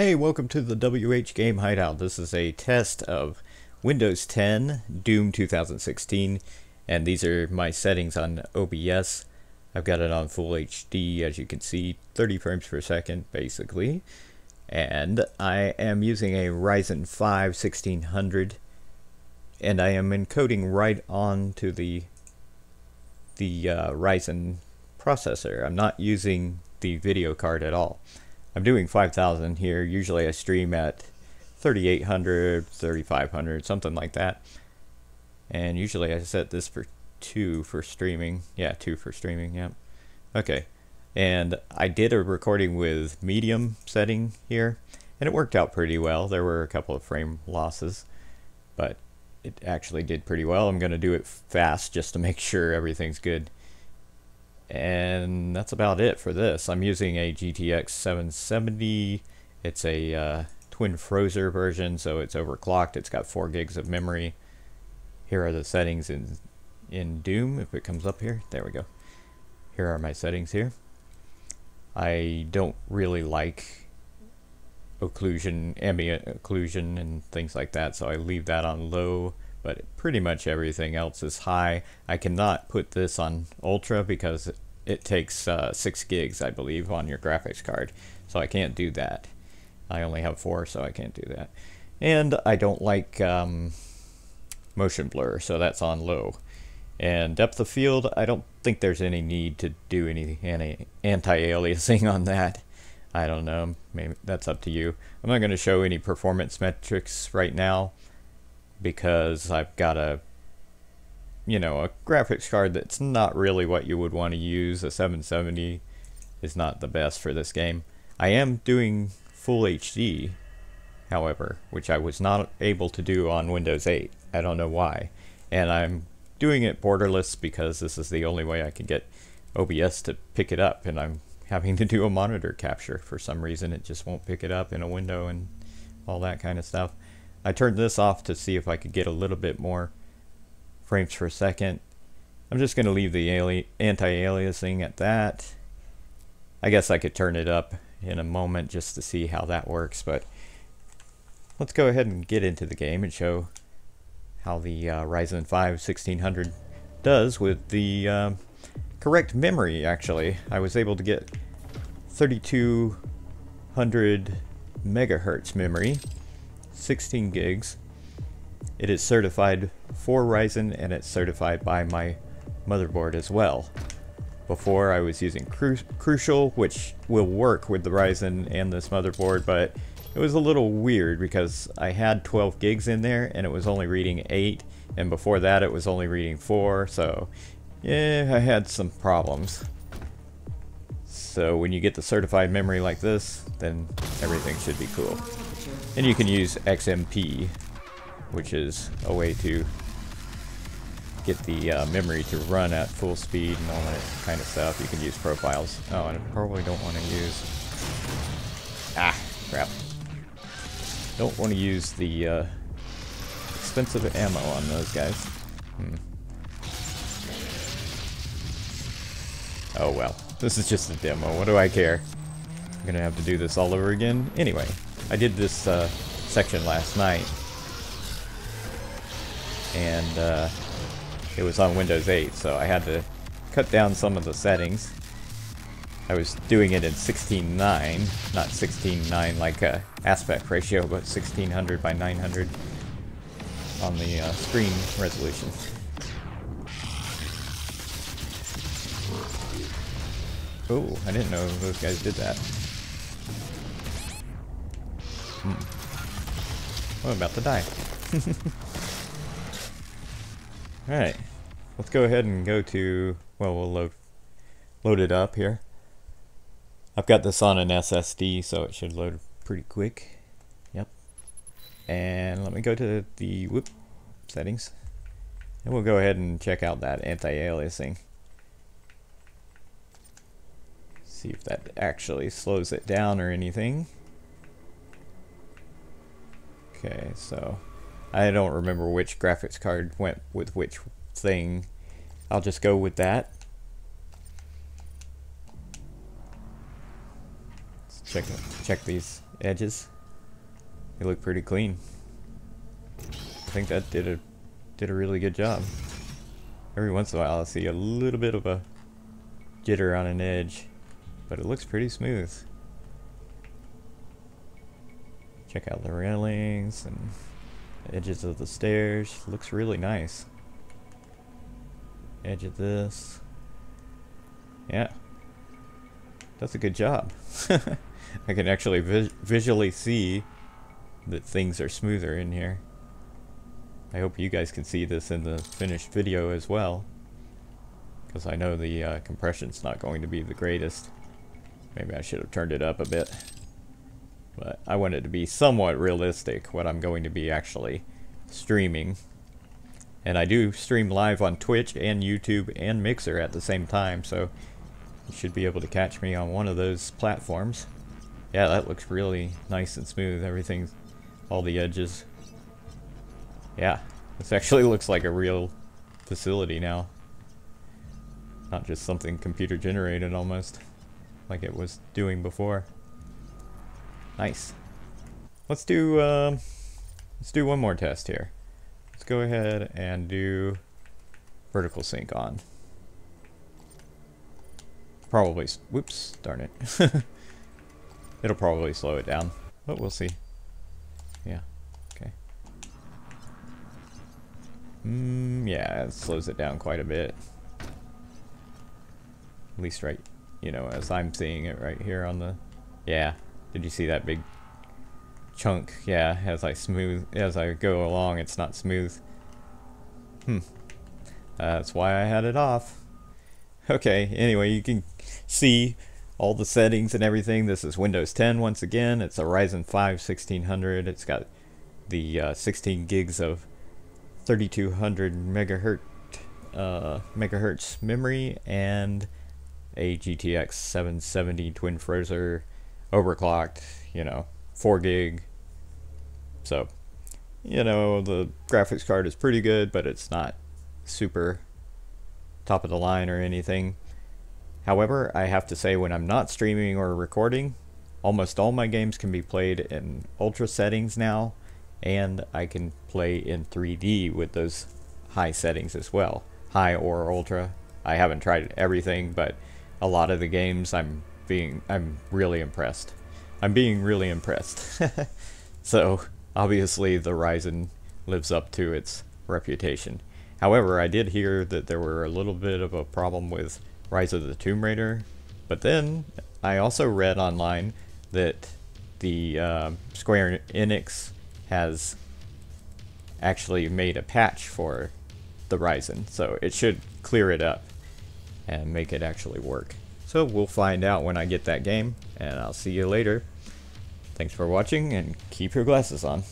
Hey, welcome to the WH Game Hideout. This is a test of Windows 10, DooM 2016, and these are my settings on OBS. I've got it on full HD, as you can see, 30 frames per second, basically. And I am using a Ryzen 5 1600, and I am encoding right onto the Ryzen processor. I'm not using the video card at all. I'm doing 5,000 here. Usually I stream at 3,800, 3,500, something like that. And usually I set this for 2 for streaming. Yeah, 2 for streaming, yep. Okay. And I did a recording with medium setting here, and it worked out pretty well. There were a couple of frame losses, but it actually did pretty well. I'm going to do it fast just to make sure everything's good. And that's about it for this. I'm using a GTX 770. It's a twin Frozer version, so it's overclocked. It's got 4 gigs of memory. Here are the settings in DooM, if it comes up here. There we go. Here are my settings here. I don't really like occlusion, ambient occlusion, and things like that, so I leave that on low. But pretty much everything else is high. I cannot put this on ultra because it takes 6 gigs, I believe, on your graphics card. So I can't do that. I only have 4, so I can't do that. And I don't like motion blur, so that's on low. And depth of field, I don't think there's any need to do any anti-aliasing on that. I don't know, maybe that's up to you. I'm not going to show any performance metrics right now, because I've got a graphics card that's not really what you would want to use. A 770 is not the best for this game. I am doing full HD, however, which I was not able to do on Windows 8. I don't know why. And I'm doing it borderless because this is the only way I can get OBS to pick it up, and I'm having to do a monitor capture. For some reason it just won't pick it up in a window and all that kind of stuff. I turned this off to see if I could get a little bit more frames per second. I'm just going to leave the anti-aliasing at that. I guess I could turn it up in a moment just to see how that works, but let's go ahead and get into the game and show how the Ryzen 5 1600 does with the correct memory. Actually, I was able to get 3200 megahertz memory, 16 gigs. It is certified for Ryzen, and it's certified by my motherboard as well. Before I was using Crucial, which will work with the Ryzen and this motherboard, but it was a little weird because I had 12 gigs in there and it was only reading 8, and before that it was only reading 4, so yeah, I had some problems. So when you get the certified memory like this, then everything should be cool. And you can use XMP, which is a way to get the memory to run at full speed and all that kind of stuff. You can use profiles. Oh, and I probably don't want to use... Ah, crap. Don't want to use the expensive ammo on those guys. Oh well, this is just a demo. What do I care? I'm gonna have to do this all over again. Anyway, I did this section last night, and it was on Windows 8, so I had to cut down some of the settings. I was doing it in 16:9, not 16:9 like aspect ratio, but 1600 by 900 on the screen resolution. Oh, I didn't know those guys did that. I'm about to die. Alright, let's go ahead and go to, well, we'll load it up here. I've got this on an SSD, so it should load pretty quick. Yep. And let me go to the settings, and we'll go ahead and check out that anti-aliasing. See if that actually slows it down or anything. Okay, so I don't remember which graphics card went with which thing. I'll just go with that. Let's check these edges. They look pretty clean. I think that did a really good job. Every once in a while I'll see a little bit of a jitter on an edge, but it looks pretty smooth. Check out the railings and the edges of the stairs. Looks really nice. Edge of this. Yeah. Does a good job. I can actually visually see that things are smoother in here. I hope you guys can see this in the finished video as well, because I know the compression's not going to be the greatest. Maybe I should have turned it up a bit, but I want it to be somewhat realistic what I'm going to be actually streaming. And I do stream live on Twitch and YouTube and Mixer at the same time, so you should be able to catch me on one of those platforms. Yeah, that looks really nice and smooth. Everything's, all the edges. Yeah, this actually looks like a real facility now. Not just something computer generated almost, like it was doing before. Nice. Let's do one more test here. Let's go ahead and do vertical sync on. Probably, whoops, darn it. It'll probably slow it down, but we'll see. Yeah, okay. Yeah, it slows it down quite a bit. At least right, you know, as I'm seeing it right here on the, yeah. Did you see that big chunk? Yeah, as I go along, it's not smooth. That's why I had it off. Okay, anyway, you can see all the settings and everything. This is Windows 10 once again. It's a Ryzen 5 1600. It's got the 16 gigs of 3200 megahertz memory and a GTX 770 twin Frozr overclocked, you know, 4 gig. So, you know, the graphics card is pretty good, but it's not super top of the line or anything. However, I have to say, when I'm not streaming or recording, almost all my games can be played in ultra settings now, and I can play in 3D with those high settings as well, high or ultra. I haven't tried everything, but a lot of the games I'm really impressed. I'm being really impressed. So obviously the Ryzen lives up to its reputation. However, I did hear that there were a little bit of a problem with Rise of the Tomb Raider, but then I also read online that the Square Enix has actually made a patch for the Ryzen, so it should clear it up and make it actually work. So we'll find out when I get that game, and I'll see you later. Thanks for watching, and keep your glasses on.